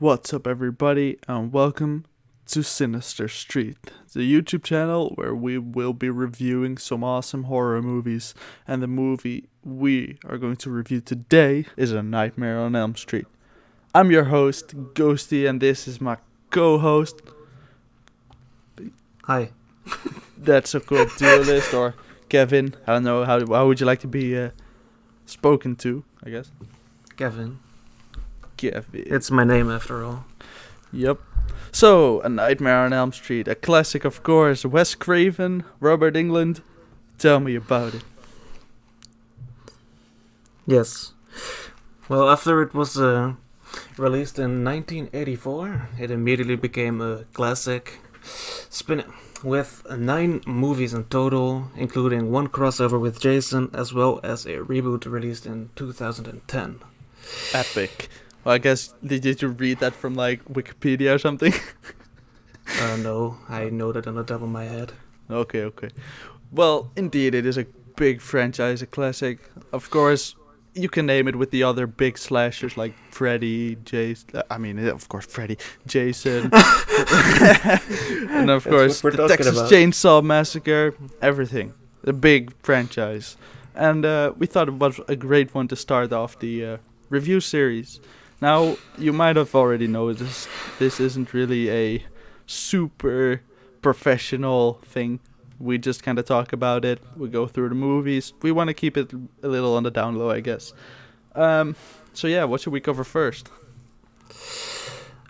What's up, everybody, and welcome to Sinister Street, the YouTube channel where we will be reviewing some awesome horror movies. And the movie we are going to review today is A Nightmare on Elm Street. I'm your host, Ghosty, and this is my co-host. Hi. That's OccultDuelist, or Kevin. I don't know, how would you like to be spoken to, I guess? Kevin. Kevin. It's my name after all. Yep. So, A Nightmare on Elm Street, a classic, of course. Wes Craven, Robert Englund. Tell me about it. Yes. Well, after it was released in 1984, it immediately became a classic. With 9 movies in total, including one crossover with Jason, as well as a reboot released in 2010. Epic. Well, I guess, did you read that from, like, Wikipedia or something? No, I know that on the top of my head. Okay. Well, indeed, it is a big franchise, a classic. Of course, you can name it with the other big slashers like Freddy, Jason. Freddy, Jason. And of course, the Texas Chainsaw Massacre, everything. A big franchise. And we thought it was a great one to start off the review series. Now, you might have already noticed this isn't really a super professional thing. We just kind of talk about it. We go through the movies. We want to keep it a little on the down low, I guess. So yeah, what should we cover first?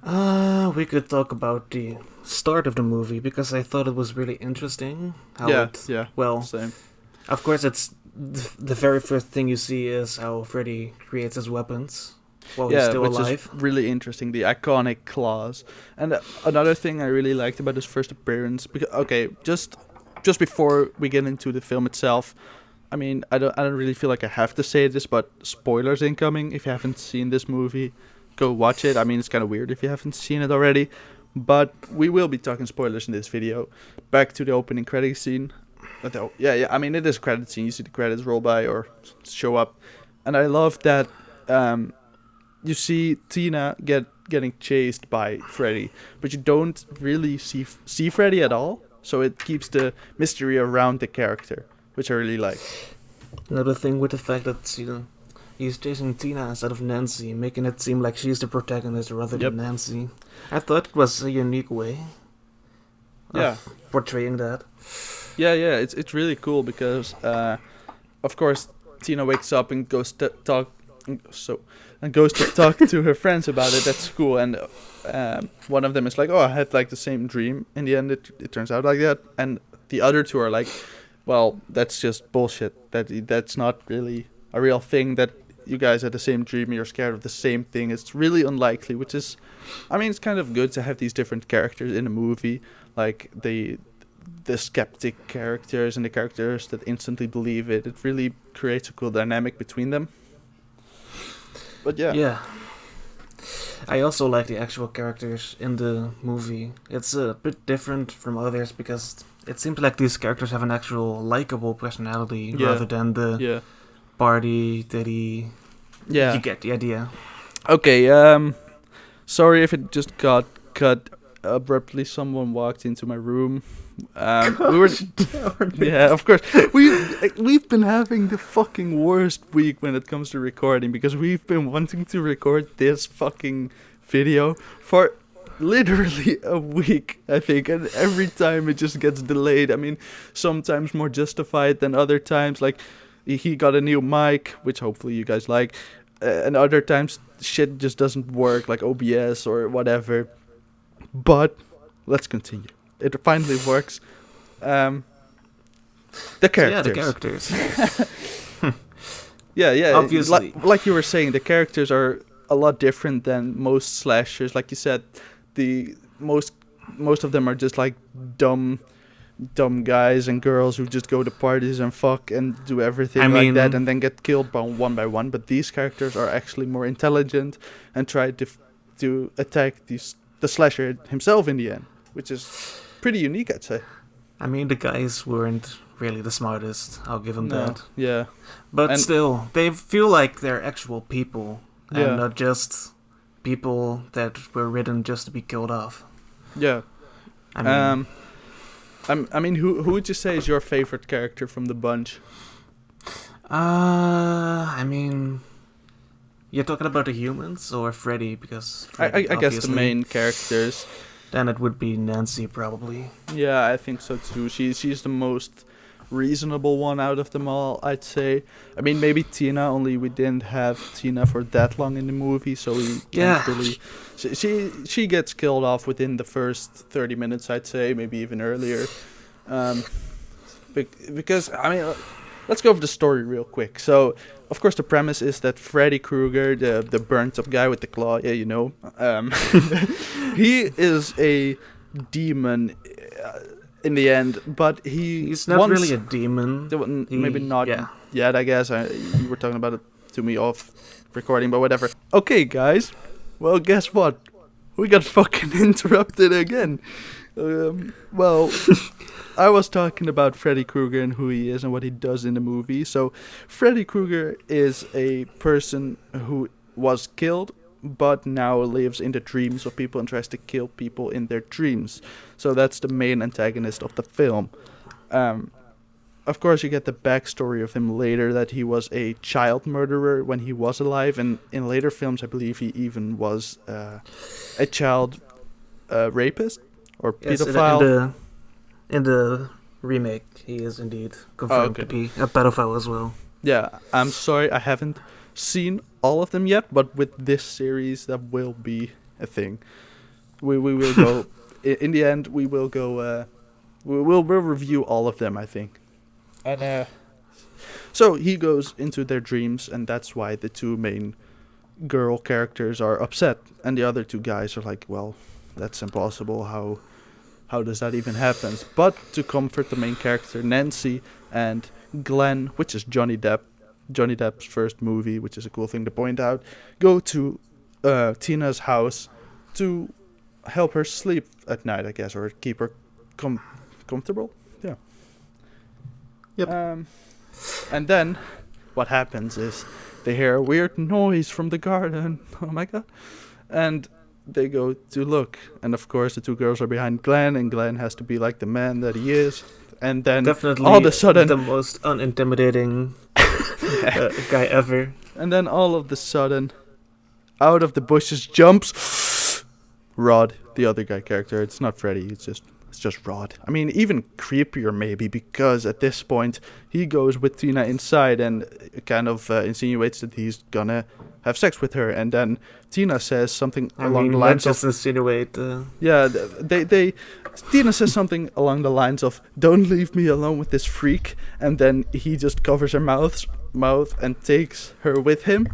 We could talk about the start of the movie, because I thought it was really interesting. Same. Of course, it's the very first thing you see is how Freddy creates his weapons while he's still alive. Is really interesting, the iconic claws. And another thing I really liked about his first appearance, just before we get into the film itself, I mean, I don't really feel like I have to say this, but spoilers incoming. If you haven't seen this movie, go watch it. I mean, it's kind of weird if you haven't seen it already, but we will be talking spoilers in this video. Back to the opening credit scene. I mean, it is a credit scene. You see the credits roll by or show up, and I love that you see Tina getting chased by Freddy, but you don't really see Freddy at all. So it keeps the mystery around the character, which I really like. Another thing with the fact that he's chasing Tina instead of Nancy, making it seem like she's the protagonist rather than Nancy. I thought it was a unique way of portraying that. Yeah, it's really cool because, of course, Tina wakes up and goes to talk to her friends about it at school, and one of them is like, "Oh, I had like the same dream." In the end, it turns out like that, and the other two are like, "Well, that's just bullshit. That's not really a real thing. That you guys had the same dream, you're scared of the same thing. It's really unlikely." Which is, I mean, it's kind of good to have these different characters in a movie, like the skeptic characters and the characters that instantly believe it. It really creates a cool dynamic between them. But yeah. I also like the actual characters in the movie. It's a bit different from others because it seems like these characters have an actual likable personality rather than the party teddy. Yeah, you get the idea. Okay. Sorry if it just got cut abruptly. Someone walked into my room. We were, yeah, of course. We've been having the fucking worst week when it comes to recording, because we've been wanting to record this fucking video for literally a week, I think, and every time it just gets delayed. I mean, sometimes more justified than other times. Like, he got a new mic, which hopefully you guys like, and other times shit just doesn't work, like OBS or whatever. But let's continue. It finally works. The characters. The characters. Yeah. Obviously. Like you were saying, the characters are a lot different than most slashers. Like you said, the most of them are just like dumb guys and girls who just go to parties and fuck and do everything like that and then get killed one by one. But these characters are actually more intelligent and try to attack the slasher himself in the end, which is pretty unique, I'd say. I mean, the guys weren't really the smartest, I'll give them that. Yeah. But still, they feel like they're actual people and not just people that were written just to be killed off. Yeah. I mean, who would you say is your favorite character from the bunch? I mean, you're talking about the humans or Freddy? Because Freddy, I guess the main characters. Then it would be Nancy, probably. Yeah, I think so too. She's the most reasonable one out of them all, I'd say. I mean, maybe Tina, only we didn't have Tina for that long in the movie, so we can't really... She gets killed off within the first 30 minutes, I'd say, maybe even earlier. Because, I mean, let's go over the story real quick. So, of course, the premise is that Freddy Krueger, the burnt-up guy with the claw, yeah, you know, he is a demon in the end, but he's not really a demon. Maybe not yet, I guess. You were talking about it to me off recording, but whatever. Okay, guys. Well, guess what? We got fucking interrupted again. Well, I was talking about Freddy Krueger and who he is and what he does in the movie. So, Freddy Krueger is a person who was killed, but now lives in the dreams of people and tries to kill people in their dreams. So that's the main antagonist of the film. Of course, you get the backstory of him later, that he was a child murderer when he was alive, and in later films, I believe he even was a child rapist or pedophile. In the remake, he is indeed confirmed to be a pedophile as well. Yeah, I'm sorry, I haven't seen all of them yet, but with this series, that will be a thing. We will go... in the end, we will go... we'll review all of them, I think. And so he goes into their dreams, and that's why the two main girl characters are upset, and the other two guys are like, well, that's impossible. How does that even happen? But to comfort the main character, Nancy and Glenn, which is Johnny Depp's first movie, which is a cool thing to point out, go to Tina's house to help her sleep at night, I guess, or keep her comfortable. Yeah. Yep. And then what happens is they hear a weird noise from the garden. Oh my god. And they go to look. And of course the two girls are behind Glenn, and Glenn has to be like the man that he is. And then definitely all of a sudden... the most unintimidating guy ever. And then all of a sudden, out of the bushes jumps Rod, the other guy character. It's not Freddy, it's just Rod. I mean, even creepier maybe, because at this point he goes with Tina inside and kind of insinuates that he's gonna have sex with her, and then Tina says something along the lines of... insinuate... Yeah, Tina says something along the lines of, "Don't leave me alone with this freak," and then he just covers her mouth and takes her with him,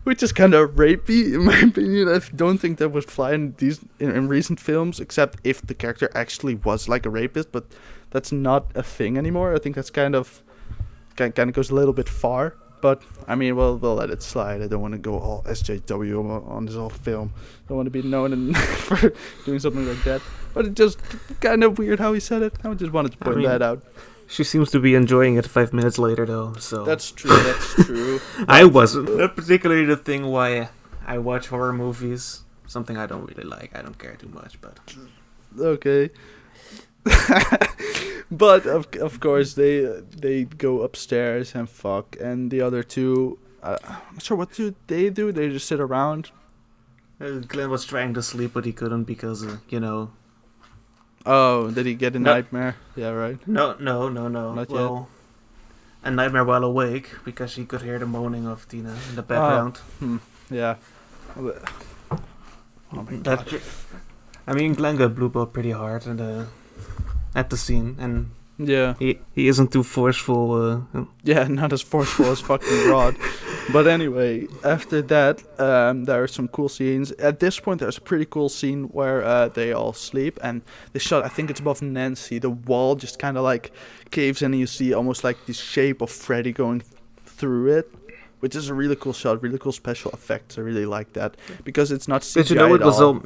which is kind of rapey in my opinion. I don't think that would fly in recent films, except if the character actually was like a rapist, but that's not a thing anymore. I think that's kind of goes a little bit far, but I mean, we'll let it slide. I don't want to go all SJW on this whole film. I don't want to be known for doing something like that, but it's just kind of weird how he said it. I just wanted to point that out. She seems to be enjoying it 5 minutes later, though, so... That's true. I wasn't. Not particularly the thing why I watch horror movies. Something I don't really like. I don't care too much, but... Okay. But, of course, they go upstairs and fuck, and the other two... I'm not sure what do. They just sit around. Glenn was trying to sleep, but he couldn't because, Oh, did he get a nightmare? Yeah, right. No. Not yet. A nightmare while awake, because he could hear the moaning of Tina in the background. Yeah. Oh my god. I mean, Glenn got blue balled pretty hard at the scene, and yeah, he isn't too forceful. Yeah, not as forceful as fucking Rod. But anyway, after that, there are some cool scenes. At this point, there's a pretty cool scene where they all sleep, and the shot, I think it's above Nancy, the wall just kind of like caves in, and you see almost like the shape of Freddy going through it, which is a really cool shot, really cool special effects. I really like that, because it's not CGI. Did you know it was all.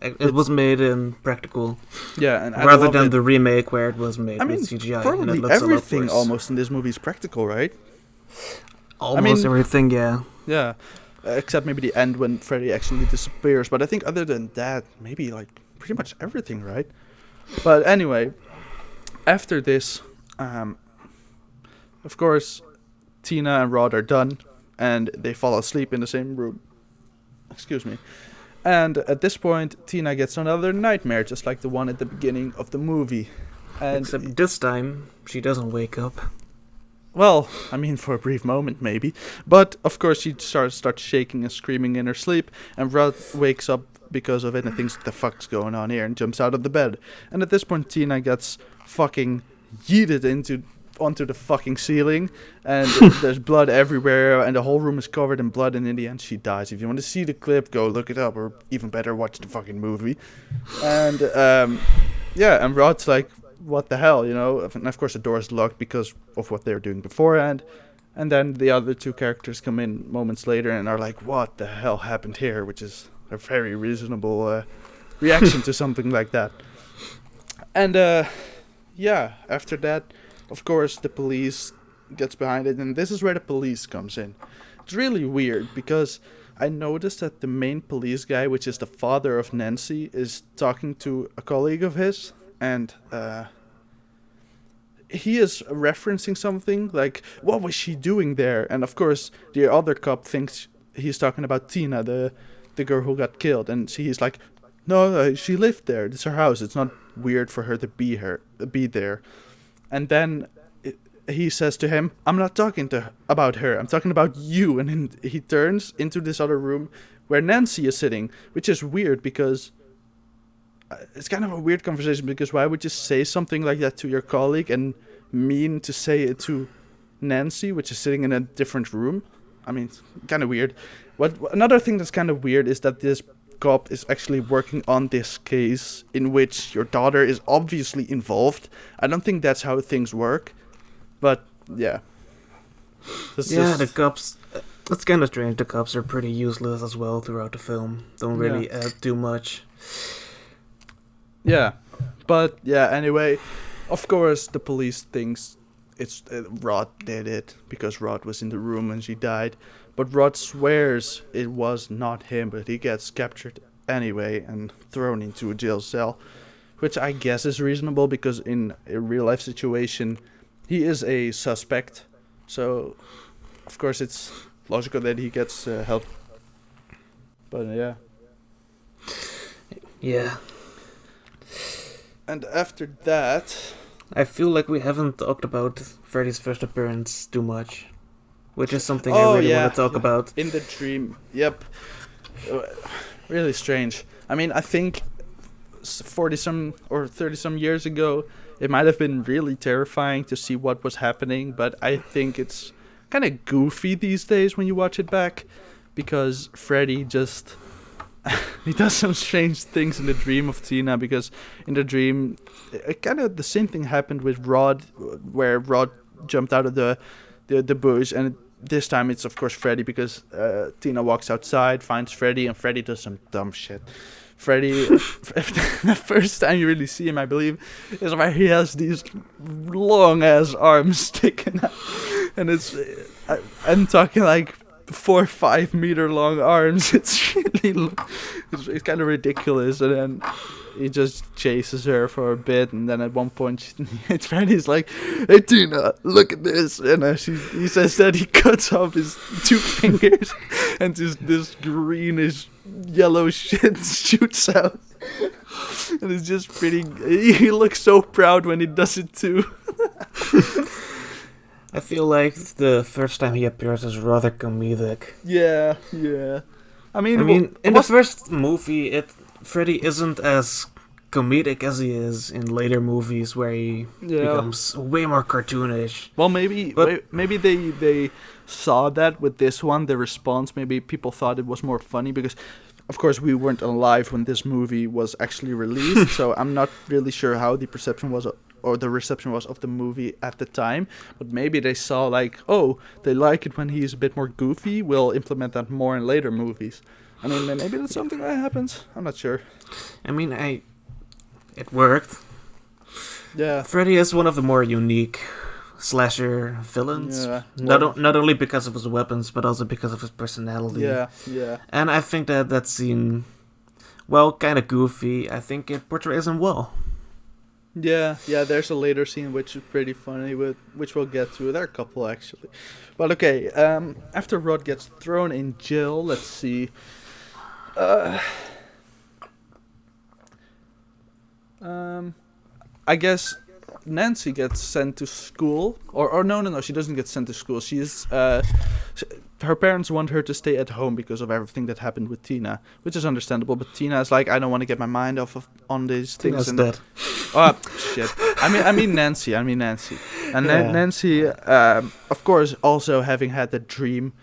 It was made in practical. Yeah, and rather than the remake where it was made with CGI. Probably and it looks everything almost in this movie is practical, right? Almost everything, yeah. Yeah, except maybe the end when Freddy actually disappears. But I think other than that, maybe like pretty much everything, right? But anyway, after this, of course, Tina and Rod are done, and they fall asleep in the same room. Excuse me. And at this point, Tina gets another nightmare, just like the one at the beginning of the movie. And except this time, she doesn't wake up. Well, I mean, for a brief moment, maybe. But, of course, she starts shaking and screaming in her sleep, and Rod wakes up because of it and thinks, what the fuck's going on here, and jumps out of the bed. And at this point, Tina gets fucking yeeted onto the fucking ceiling, and there's blood everywhere, and the whole room is covered in blood, and in the end, she dies. If you want to see the clip, go look it up, or even better, watch the fucking movie. And, yeah, and Rod's like, what the hell, you know? And of course the door is locked because of what they were doing beforehand. And then the other two characters come in moments later and are like, what the hell happened here? Which is a very reasonable reaction to something like that. And yeah, after that, of course, the police gets behind it. And this is where the police comes in. It's really weird because I noticed that the main police guy, which is the father of Nancy, is talking to a colleague of his. And he is referencing something like, what was she doing there? And of course, the other cop thinks he's talking about Tina, the girl who got killed. And he's like, no, she lived there. It's her house. It's not weird for her to be there. And then he says to him, I'm not talking about her. I'm talking about you. And then he turns into this other room where Nancy is sitting, which is weird because it's kind of a weird conversation, because why would you say something like that to your colleague and mean to say it to Nancy, which is sitting in a different room? I mean, it's kind of weird. Another thing that's kind of weird is that this cop is actually working on this case in which your daughter is obviously involved. I don't think that's how things work, but yeah. The cops... It's kind of strange. The cops are pretty useless as well throughout the film. Don't really add too much. Yeah, but yeah, anyway, of course the police thinks it's Rod did it because Rod was in the room when she died, but Rod swears it was not him, but he gets captured anyway and thrown into a jail cell, which I guess is reasonable because in a real life situation he is a suspect, so of course it's logical that he gets help. But yeah. And after that, I feel like we haven't talked about Freddy's first appearance too much, which is something I really want to talk about. In the dream, yep. Really strange. I mean, I think 40-some or 30-some years ago, it might have been really terrifying to see what was happening, but I think it's kind of goofy these days when you watch it back, because Freddy just... he does some strange things in the dream of Tina, because in the dream, kind of the same thing happened with Rod, where Rod jumped out of the bush, and this time it's of course Freddy, because Tina walks outside, finds Freddy, and Freddy does some dumb shit. Freddy, the first time you really see him, I believe, is where he has these long ass arms sticking out, and I'm talking like 4 or 5 meter long arms. It's really it's kind of ridiculous. And then he just chases her for a bit, and then at one point Freddy's like, hey Tina, look at this, and he says that he cuts off his 2 fingers and this greenish yellow shit shoots out, and it's just pretty. He looks so proud when he does it too. I feel like the first time he appears is rather comedic. Yeah. I mean, in the first movie, Freddy isn't as comedic as he is in later movies, where he becomes way more cartoonish. Well, maybe they saw that with this one, the response. Maybe people thought it was more funny because, of course, we weren't alive when this movie was actually released, so I'm not really sure how the perception was or the reception was of the movie at the time, but maybe they saw like, oh, they like it when he's a bit more goofy, we'll implement that more in later movies. I mean, maybe that's something that happens. I'm not sure. I mean, it worked. Yeah. Freddy is one of the more unique slasher villains. Yeah. Not only because of his weapons, but also because of his personality. Yeah. And I think that scene, well, kind of goofy. I think it portrays him well. Yeah, there's a later scene which is pretty funny, which we'll get to. There are a couple, actually. But okay, after Rod gets thrown in jail, let's see. I guess Nancy gets sent to school. Or no, she doesn't get sent to school. Her parents want her to stay at home because of everything that happened with Tina, which is understandable. But Tina is like, I don't want to get my mind on these things. Tina's dead. Oh shit! I mean Nancy. And Nancy, of course, also having had the dream,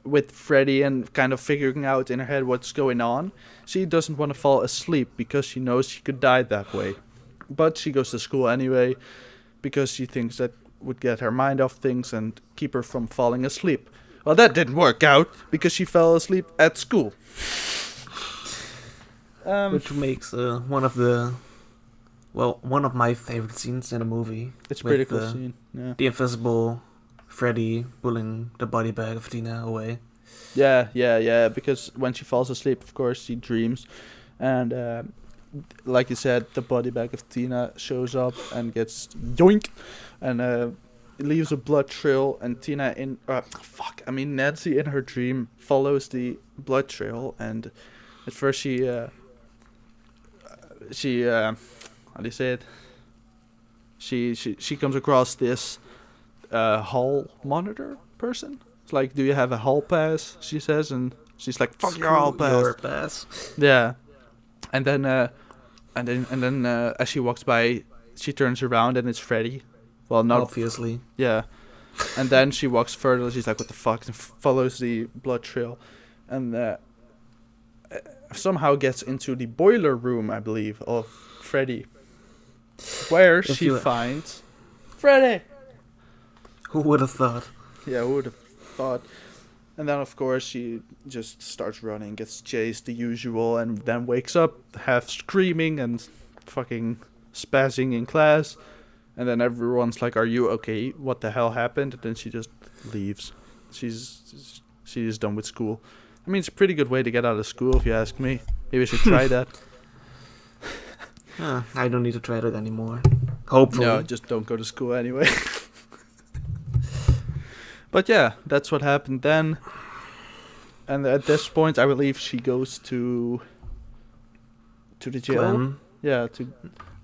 with Freddy and kind of figuring out in her head what's going on, she doesn't want to fall asleep because she knows she could die that way. But she goes to school anyway because she thinks that would get her mind off things and keep her from falling asleep. Well, that didn't work out because she fell asleep at school. Which makes one of my favorite scenes in the movie. It's a pretty cool scene. Yeah. The invisible Freddy pulling the body bag of Tina away. Yeah. Because when she falls asleep, of course, she dreams, and like you said, the body bag of Tina shows up and gets yoink, and leaves a blood trail. And Nancy in her dream follows the blood trail, and at first she how do you say it? She comes across this hall monitor person. It's like, do you have a hall pass? She says, and she's like, fuck your hall pass. Yeah, and then as she walks by, she turns around and it's Freddy. Well, not obviously. Yeah, and then she walks further. She's like, what the fuck? And follows the blood trail, and somehow gets into the boiler room, I believe, of Freddy, where she finds Freddy. Who would have thought? Yeah, who would have thought? And then, of course, she just starts running, gets chased, the usual, and then wakes up half screaming and fucking spazzing in class. And then everyone's like, are you okay? What the hell happened? And then she just leaves. She's done with school. I mean, it's a pretty good way to get out of school, if you ask me. Maybe I should try that. I don't need to try that anymore. Hopefully. No, just don't go to school anyway. But yeah, that's what happened then. And at this point, I believe she goes to the jail. Glenn? Yeah,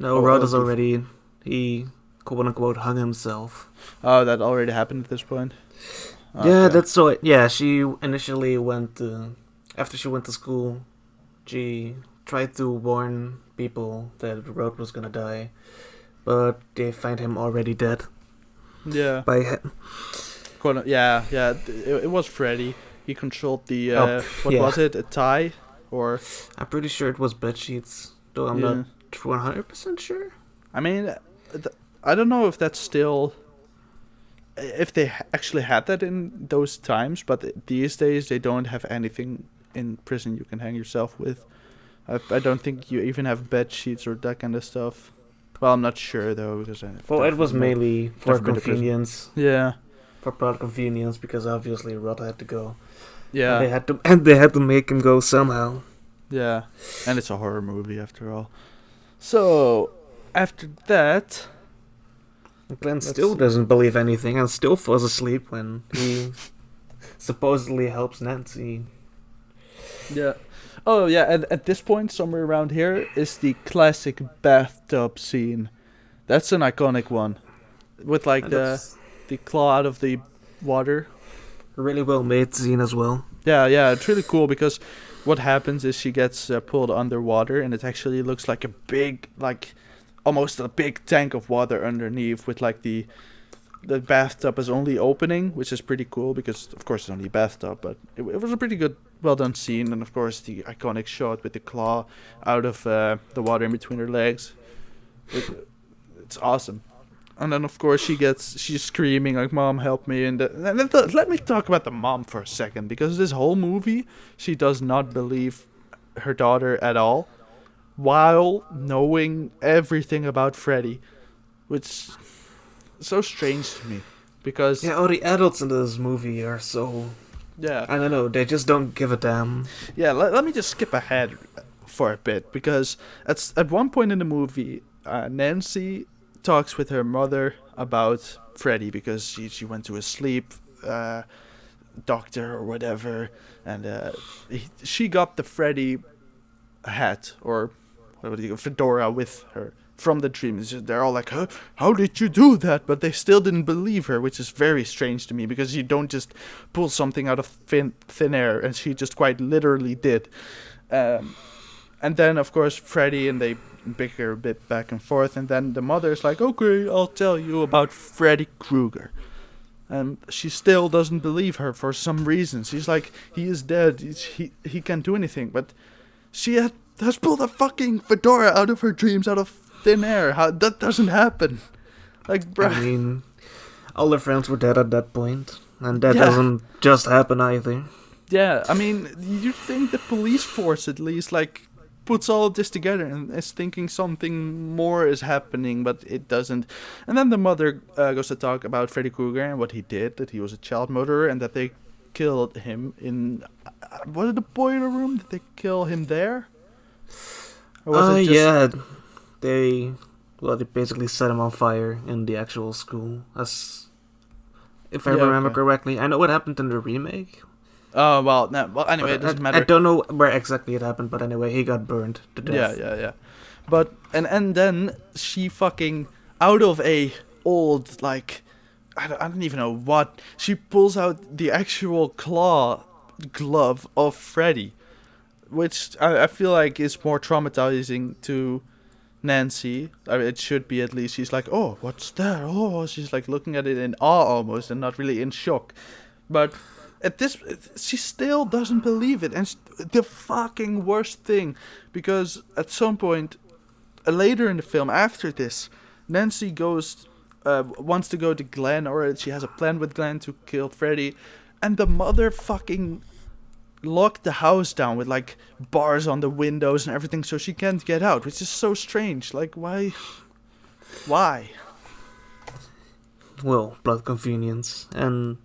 Rod is already... He, quote-unquote, hung himself. Oh, that already happened at this point? Yeah, that's so... Yeah, she initially went... after she went to school, she tried to warn people that Rod was gonna die. But they find him already dead. Yeah. It was Freddy. He controlled the... was it? A tie? Or... I'm pretty sure it was bedsheets, though I'm not 100% sure. I mean... I don't know if that's still... If they actually had that in those times, but these days they don't have anything in prison you can hang yourself with. I don't think you even have bed sheets or that kind of stuff. Well, I'm not sure though, because it was mainly for convenience. Yeah. For product convenience, because obviously Rod had to go. Yeah. And they had to make him go somehow. Yeah. And it's a horror movie after all. So after that, Glenn still doesn't believe anything and still falls asleep when he supposedly helps Nancy. Yeah. Oh, yeah, and at this point, somewhere around here, is the classic bathtub scene. That's an iconic one. With, like, the claw out of the water. A really well made scene as well. Yeah, it's really cool because what happens is she gets pulled underwater and it actually looks like a big, like... almost a big tank of water underneath with like the bathtub is only opening, which is pretty cool because of course it's only a bathtub, but it was a pretty good, well done scene. And of course the iconic shot with the claw out of the water in between her legs. It's awesome. And then of course she's screaming like, "Mom, help me!" And let me talk about the mom for a second, because this whole movie she does not believe her daughter at all, while knowing everything about Freddy, which so strange to me because all the adults in this movie are so. yeah, I don't know. They just don't give a damn. yeah. Let me just skip ahead for a bit because at one point in the movie, Nancy talks with her mother about Freddy because she went to a sleep doctor or whatever, and she got the Freddy hat or what do you fedora with her from the dream. They're all like, huh? How did you do that? But they still didn't believe her, which is very strange to me because you don't just pull something out of thin air, and she just quite literally did. And then, of course, Freddy and they bicker a bit back and forth, and then the mother's like, okay, I'll tell you about Freddy Krueger. And she still doesn't believe her for some reason. She's like, he is dead, he can't do anything, but she has pulled a fucking fedora out of her dreams, out of thin air. How that doesn't happen? Like, bruh. I mean, all her friends were dead at that point, and that doesn't just happen either. Yeah, I mean, you think the police force at least, like, puts all of this together and is thinking something more is happening, but it doesn't. And then the mother goes to talk about Freddy Krueger and what he did, that he was a child murderer, and that they killed him in... was it the boiler room? Did they kill him there? Or was it just... yeah. They basically set him on fire in the actual school, as if I remember correctly. I know what happened in the remake. Oh, well, no, well, anyway, it doesn't matter. I don't know where exactly it happened, but anyway, he got burned to death. Yeah. But, and then she fucking, out of a old, like, I don't even know what, she pulls out the actual claw glove of Freddy, which I feel like is more traumatizing to Nancy. I mean, it should be at least. She's like, oh, what's that? Oh, she's like looking at it in awe almost and not really in shock. But at this, she still doesn't believe it. And the fucking worst thing, because at some point, later in the film, after this, Nancy wants to go to Glenn, or she has a plan with Glenn to kill Freddy, and the mother fucking locked the house down with like bars on the windows and everything so she can't get out, which is so strange. Like, why? Well, blood convenience. And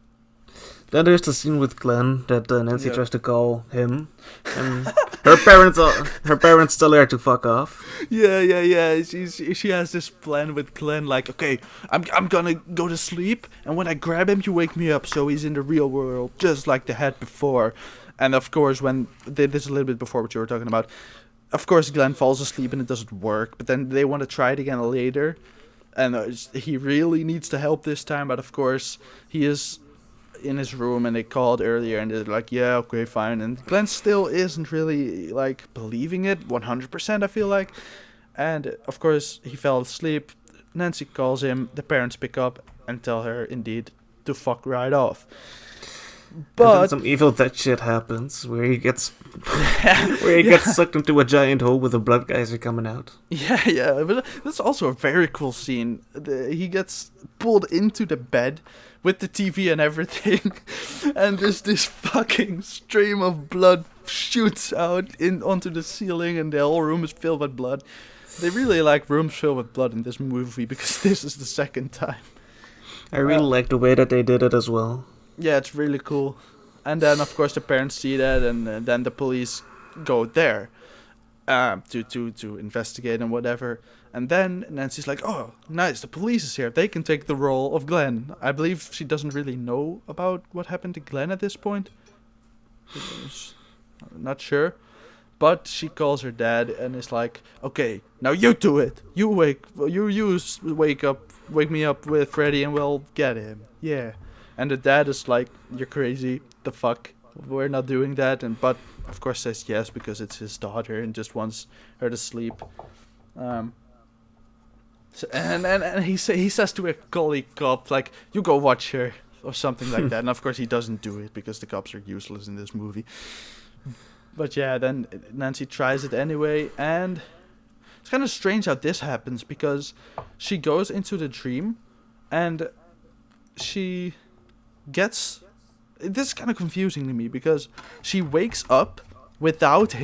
then there's the scene with Glenn that Nancy tries to call him, and her parents tell her to fuck off. Yeah. She has this plan with Glenn, like, okay, I'm gonna go to sleep, and when I grab him, you wake me up, so he's in the real world, just like they had before. And of course, when this is a little bit before what you were talking about, of course Glenn falls asleep and it doesn't work. But then they want to try it again later, and he really needs to help this time. But of course, he is in his room, and they called earlier, and they're like, yeah, okay, fine. And Glenn still isn't really like believing it 100%. I feel like, and of course he fell asleep. Nancy calls him. The parents pick up and tell her indeed to fuck right off. But and then some Evil Dead shit happens where he gets gets sucked into a giant hole with a blood geyser coming out. Yeah, but that's also a very cool scene. He gets pulled into the bed with the TV and everything, and there's this fucking stream of blood shoots out onto the ceiling, and the whole room is filled with blood. They really like rooms filled with blood in this movie because this is the second time. I really like the way that they did it as well. Yeah, it's really cool. And then, of course, the parents see that, and then the police go there to investigate and whatever. And then Nancy's like, oh, nice, the police is here. They can take the role of Glenn. I believe she doesn't really know about what happened to Glenn at this point. I'm not sure. But she calls her dad and is like, okay, now you do it. You wake me up with Freddy and we'll get him. Yeah. And the dad is like, you're crazy, the fuck, we're not doing that. But of course says yes because it's his daughter and just wants her to sleep. And he says to a colleague cop, like, you go watch her or something like that. And of course he doesn't do it because the cops are useless in this movie. But yeah, then Nancy tries it anyway, and it's kind of strange how this happens because she goes into the dream and she gets... This is kind of confusing to me because she wakes up without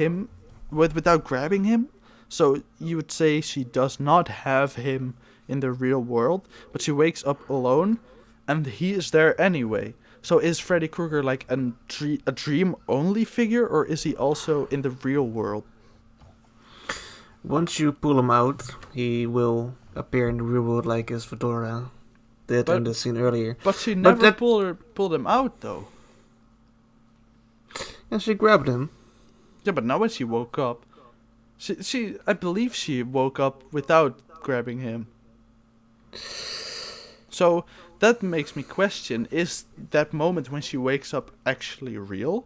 grabbing him. So you would say she does not have him in the real world, but she wakes up alone, and he is there anyway. So is Freddy Krueger like a dream-only figure, or is he also in the real world? Once you pull him out, he will appear in the real world like his fedora did in the scene earlier. But she never pulled him out, though. And she grabbed him. Yeah, but not when she woke up. I believe she woke up without grabbing him. So that makes me question, is that moment when she wakes up actually real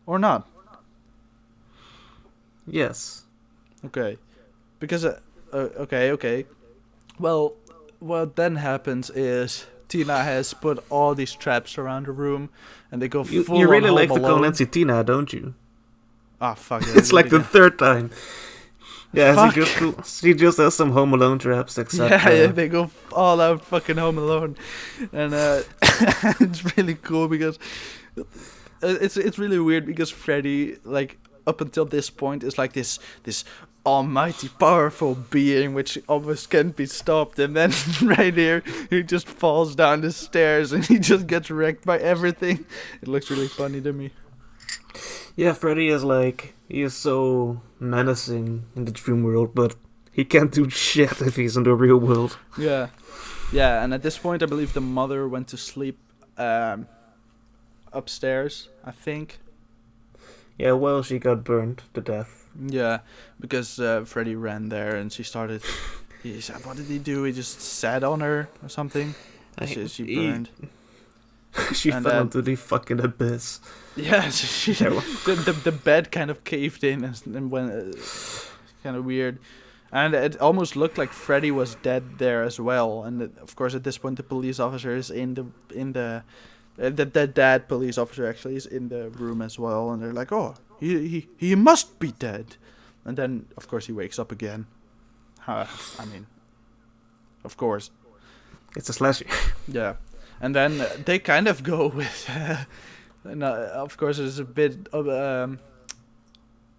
or not? Yes. Okay. Because, okay. Well, what then happens is Tina has put all these traps around the room, and they go full on Home Alone. You really like to call Nancy Tina, don't you? Ah, fuck it. It's like the third time. Yeah, she just has some Home Alone traps, except... Yeah, they go all out fucking Home Alone. And it's really cool because... It's really weird because Freddy, like, up until this point, is like this almighty powerful being which almost can't be stopped, and then right here he just falls down the stairs and he just gets wrecked by everything. It looks really funny to me. Yeah, Freddy is like, he is so menacing in the dream world, but he can't do shit if he's in the real world. Yeah, and at this point I believe the mother went to sleep upstairs, I think. Yeah, well, she got burned to death. Yeah, because Freddy ran there and she started... what did he do? He just sat on her or something? She burned. She fell into the fucking abyss. Yeah, the bed kind of caved in and went... kind of weird. And it almost looked like Freddy was dead there as well. And of course, at this point, the police officer is in the dad police officer actually is in the room as well. And they're like, oh... He must be dead. And then, of course, he wakes up again. I mean, of course. It's a slasher. Yeah. And then they kind of go with... of course, it's a bit of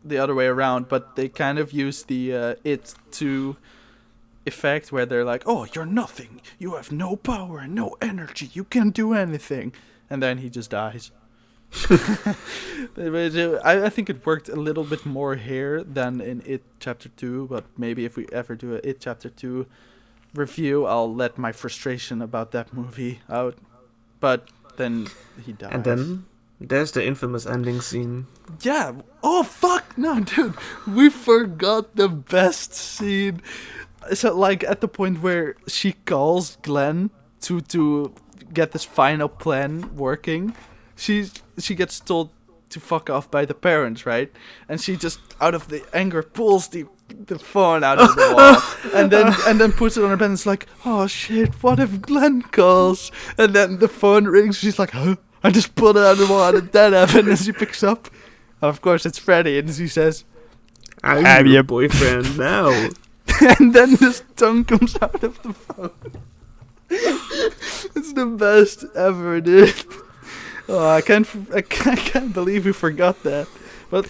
the other way around, but they kind of use the It 2 effect where they're like, oh, you're nothing. You have no power, no energy. You can't do anything. And then he just dies. I think it worked a little bit more here than in It Chapter 2, but maybe if we ever do a It Chapter 2 review, I'll let my frustration about that movie out. But then he dies. And then there's the infamous ending scene. Yeah. Oh, fuck. No, dude. We forgot the best scene. So, like, at the point where she calls Glenn to get this final plan working, she gets told to fuck off by the parents, right? And she just, out of the anger, pulls the phone out of the wall and then puts it on her bed and it's like, oh shit, what if Glenn calls? And then the phone rings, she's like, huh? I just pulled it out of the wall, and that happened, and she picks up. And of course it's Freddy, and she says, I'm your boyfriend now. And then this tongue comes out of the phone. It's the best ever, dude. Oh, I can't believe we forgot that. But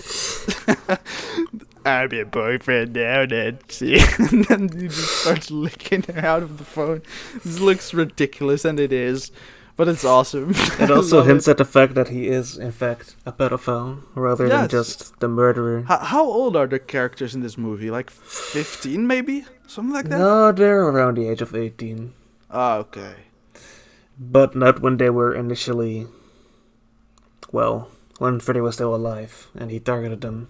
I'm your boyfriend now, Nancy. And then he just starts licking her out of the phone. This looks ridiculous, and it is. But it's awesome. It also hints at the fact that he is, in fact, a pedophile, rather than just the murderer. How old are the characters in this movie? Like 15, maybe? Something like that? No, they're around the age of 18. Ah, okay. But not when they were initially... Well, when Freddy was still alive, and he targeted them.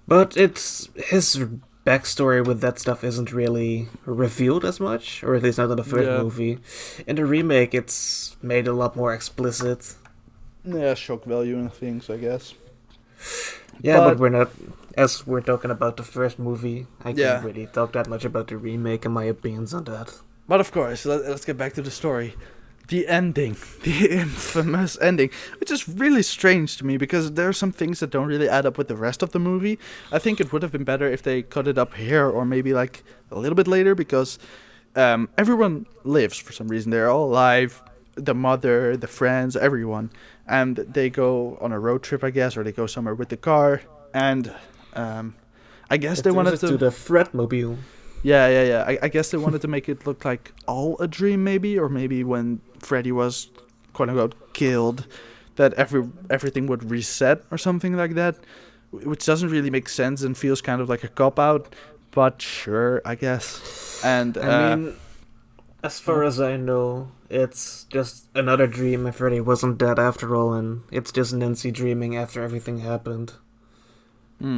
But it's... His backstory with that stuff isn't really revealed as much, or at least not in the first movie. In the remake, it's made a lot more explicit. Yeah, shock value and things, I guess. Yeah, but we're not... As we're talking about the first movie, I can't really talk that much about the remake and my opinions on that. But of course, let's get back to the story. The ending. The infamous ending. Which is really strange to me, because there are some things that don't really add up with the rest of the movie. I think it would have been better if they cut it up here, or maybe like a little bit later, because everyone lives for some reason. They're all alive. The mother, the friends, everyone. And they go on a road trip, I guess, or they go somewhere with the car. And I guess they wanted to... the Fredmobile. Yeah. I guess they wanted to make it look like all a dream, maybe, or maybe when Freddy was quote unquote killed, that everything would reset or something like that, which doesn't really make sense and feels kind of like a cop out. But sure, I guess. And I mean, as far as I know, it's just another dream if Freddy wasn't dead after all, and it's just Nancy dreaming after everything happened.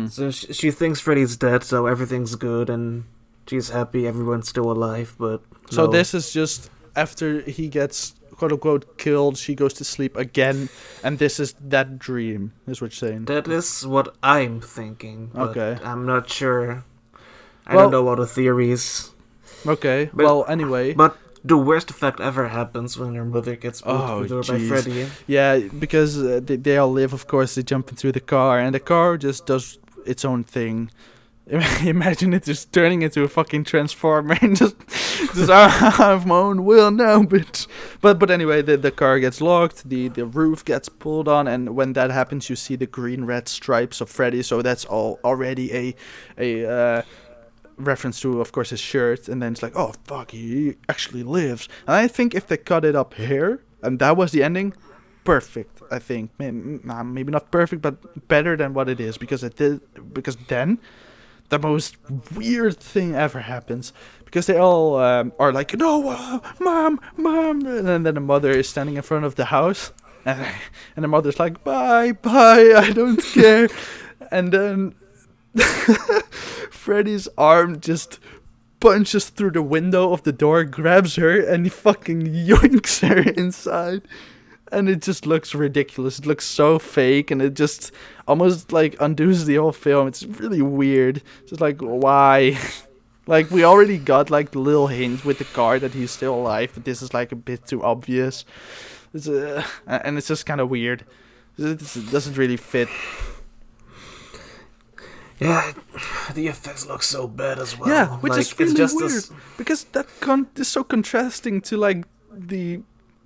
So she thinks Freddy's dead, so everything's good, and she's happy everyone's still alive, but so no. this is just after he gets quote unquote killed, she goes to sleep again, and this is that dream, is what you're saying. That is what I'm thinking, but Okay. I'm not sure. I don't know all the theories. Okay, But- well, anyway. But the worst effect ever happens when her mother gets pulled through the door by jeez. Freddy. Yeah, because they all live, of course, they jump into the car, and the car just does its own thing. Imagine it just turning into a fucking transformer and just I have my own will now, bitch. But anyway, the car gets locked, the roof gets pulled on, and when that happens, you see the green-red stripes of Freddy, so that's already a reference to, of course, his shirt, and then it's like, oh fuck, he actually lives. And I think if they cut it up here and that was the ending, perfect. I think maybe not perfect, but better than what it is, because then the most weird thing ever happens, because they all are like, no, mom, and then the mother is standing in front of the house, and the mother's like, bye, I don't care, and then Freddy's arm just punches through the window of the door, grabs her, and he fucking yoinks her inside. And it just looks ridiculous. It looks so fake, and it just almost like undoes the whole film. It's really weird. It's just like, why? Like, we already got like the little hint with the car that he's still alive, but this is like a bit too obvious. And it's just kind of weird. It doesn't really fit. Yeah, the effects look so bad as well. Yeah, which like, is really it's just weird, because that is so contrasting to like the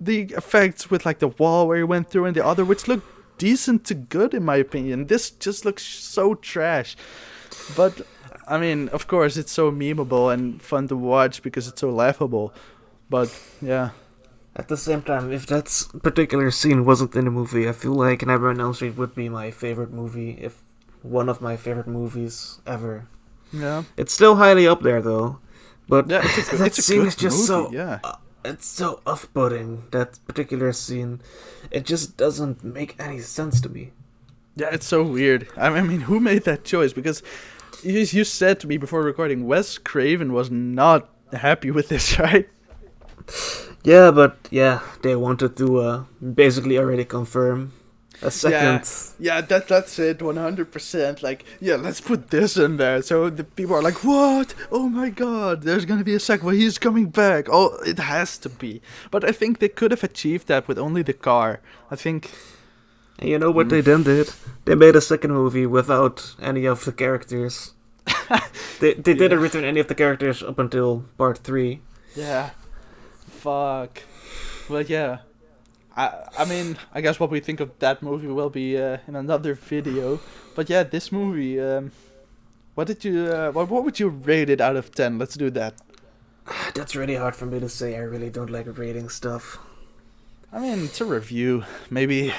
effects with like the wall where he went through and the other, which look decent to good in my opinion. This just looks so trash. But I mean, of course, it's so memeable and fun to watch because it's so laughable. But yeah. At the same time, if that particular scene wasn't in the movie, I feel like Nightmare on Elm Street would be my favorite movie, if one of my favorite movies ever. Yeah. It's still highly up there though. But Yeah, that scene is just movie, yeah. It's so off-putting, that particular scene. It just doesn't make any sense to me. Yeah, it's so weird. I mean, who made that choice? Because you said to me before recording, Wes Craven was not happy with this, right? Yeah, but they wanted to basically already confirm a second. Yeah, that's it, 100%. Like, yeah, let's put this in there. So the people are like, what? Oh my god, there's gonna be a sequel. He's coming back. Oh, it has to be. But I think they could have achieved that with only the car. I think. And you know what they then did? They made a second movie without any of the characters. They didn't return any of the characters up until part 3. Yeah. Fuck. But yeah. I mean, I guess what we think of that movie will be in another video. But yeah, this movie, what would you rate it out of 10? Let's do that. That's really hard for me to say. I really don't like rating stuff. I mean, it's a review. Maybe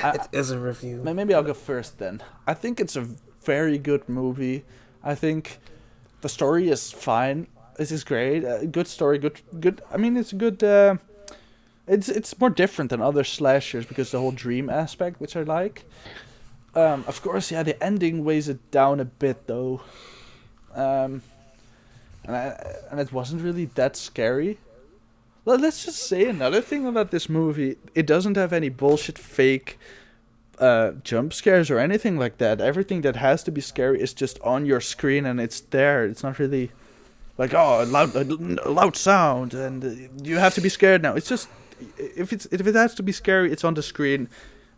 It is a review. maybe I'll go first then. I think it's a very good movie. I think the story is fine. This is great. Good story. Good. I mean, it's a good. It's more different than other slashers because the whole dream aspect, which I like. Of course, yeah, the ending weighs it down a bit though. And it wasn't really that scary. Well, let's just say another thing about this movie. It doesn't have any bullshit fake jump scares or anything like that. Everything that has to be scary is just on your screen and it's there. It's not really like, oh, a loud sound and you have to be scared now. It's just if it has to be scary, it's on the screen.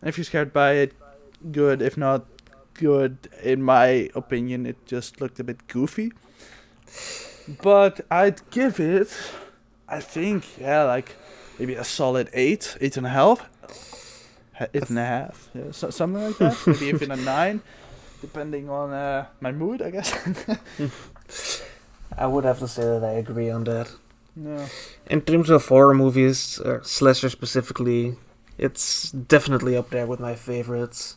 And if you're scared by it, good. If not, good. In my opinion, it just looked a bit goofy. But I'd give it, I think, yeah, like maybe a solid 8.5. 8.5, yeah, something like that. Maybe even a 9, depending on my mood, I guess. I would have to say that I agree on that. No. In terms of horror movies, or slasher specifically, it's definitely up there with my favorites.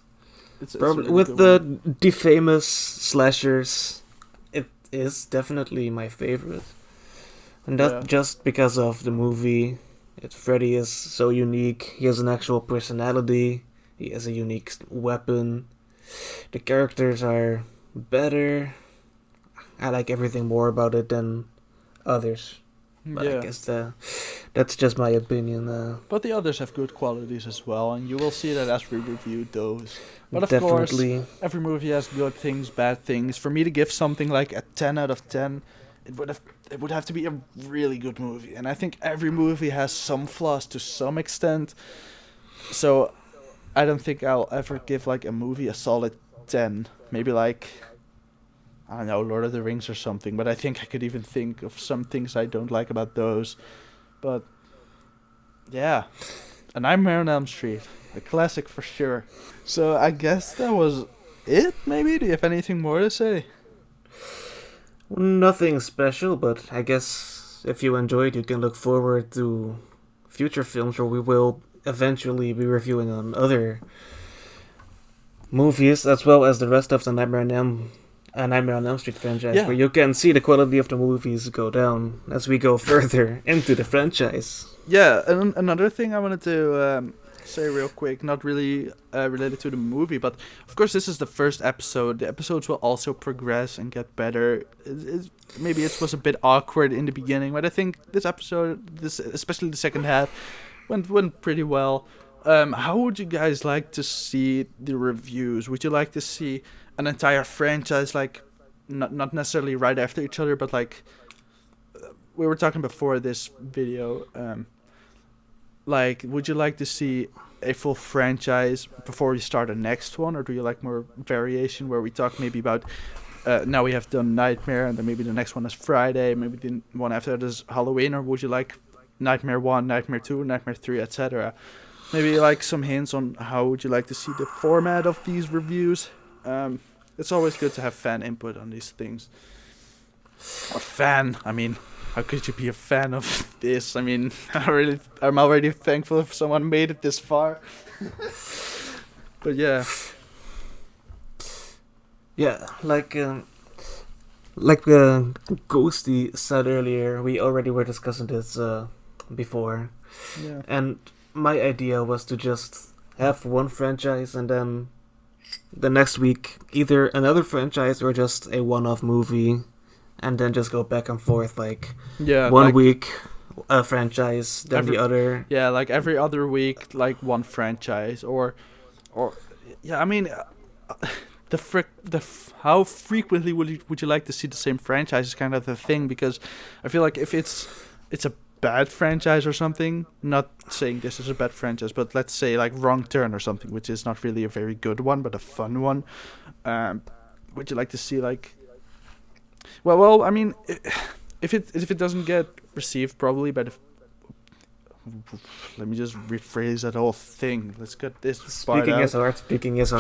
It's Probably really with good the famous slashers, it is definitely my favorite. And that's just because of the movie. Freddy is so unique. He has an actual personality. He has a unique weapon. The characters are better. I like everything more about it than others. But I guess that's just my opinion. But the others have good qualities as well, and you will see that as we review those. But of Definitely. course, every movie has good things, bad things. For me to give something like a 10 out of 10, it would have to be a really good movie. And I think every movie has some flaws to some extent. So I don't think I'll ever give like a movie a solid 10. Maybe like, I don't know, Lord of the Rings or something. But I think I could even think of some things I don't like about those. But yeah, A Nightmare on Elm Street, a classic for sure. So I guess that was it, maybe? Do you have anything more to say? Nothing special, but I guess if you enjoyed, you can look forward to future films where we will eventually be reviewing on other movies, as well as the rest of the Nightmare on Elm Street franchise, where you can see the quality of the movies go down as we go further into the franchise. Yeah, and another thing I wanted to say real quick, not really related to the movie, but of course this is the first episode. The episodes will also progress and get better. Maybe it was a bit awkward in the beginning, but I think this episode, especially the second half, went pretty well. How would you guys like to see the reviews? Would you like to see an entire franchise, like not necessarily right after each other, but like we were talking before this video, like would you like to see a full franchise before we start the next one, or do you like more variation where we talk maybe about now we have done Nightmare and then maybe the next one is Friday, maybe the one after that is Halloween, or would you like Nightmare 1, Nightmare 2, Nightmare 3, etc.? Maybe like some hints on how would you like to see the format of these reviews. It's always good to have fan input on these things. Or fan, I mean, how could you be a fan of this? I mean, I'm already thankful if someone made it this far. But yeah. Yeah, like Ghosty said earlier, we already were discussing this before. Yeah. And my idea was to just have one franchise and then the next week either another franchise or just a one-off movie, and then just go back and forth, like one week a franchise, then the other. Yeah, like every other week, like one franchise, or yeah. I mean, how frequently would you like to see the same franchise is kind of the thing, because I feel like if it's a bad franchise or something, not saying this is a bad franchise, but let's say like Wrong Turn or something, which is not really a very good one but a fun one, would you like to see like well I mean, if it doesn't get received probably by the let me just rephrase that whole thing. Let's get this part out. Speaking is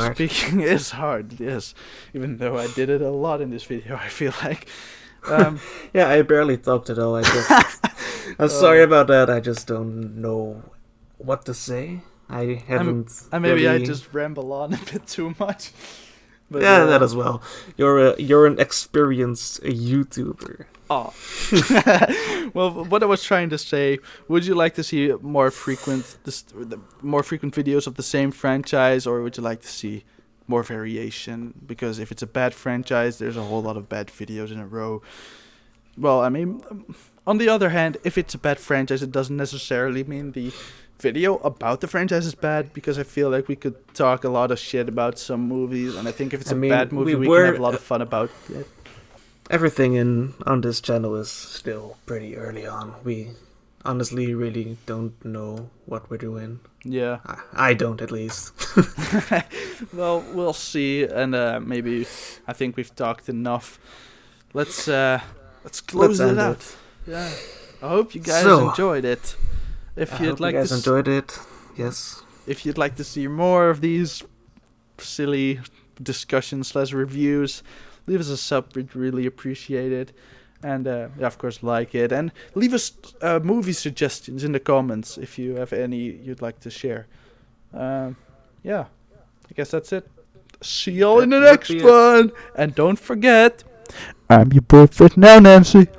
hard, yes, even though I did it a lot in this video, I feel like yeah, I barely talked at all. I'm sorry about that. I just don't know what to say. I haven't. Maybe I just ramble on a bit too much. But, yeah, that as well. You're an experienced YouTuber. Oh. Well, what I was trying to say, would you like to see more frequent videos of the same franchise, or would you like to see more variation? Because if it's a bad franchise, there's a whole lot of bad videos in a row. Well, I mean, on the other hand, if it's a bad franchise, it doesn't necessarily mean the video about the franchise is bad, because I feel like we could talk a lot of shit about some movies, and I think if it's a bad movie, we can have a lot of fun about it. Everything on this channel is still pretty early on. We honestly really don't know what we're doing. Yeah. I don't, at least. Well, we'll see, and maybe I think we've talked enough. Let's close it out. Yeah. I hope you guys enjoyed it. If you'd like to enjoyed it, yes. If you'd like to see more of these silly discussions / reviews, leave us a sub. We'd really appreciate it. And of course, like it, and leave us movie suggestions in the comments if you have any you'd like to share. Yeah, I guess that's it. See y'all in the next one, and don't forget, I'm your boyfriend now, Nancy.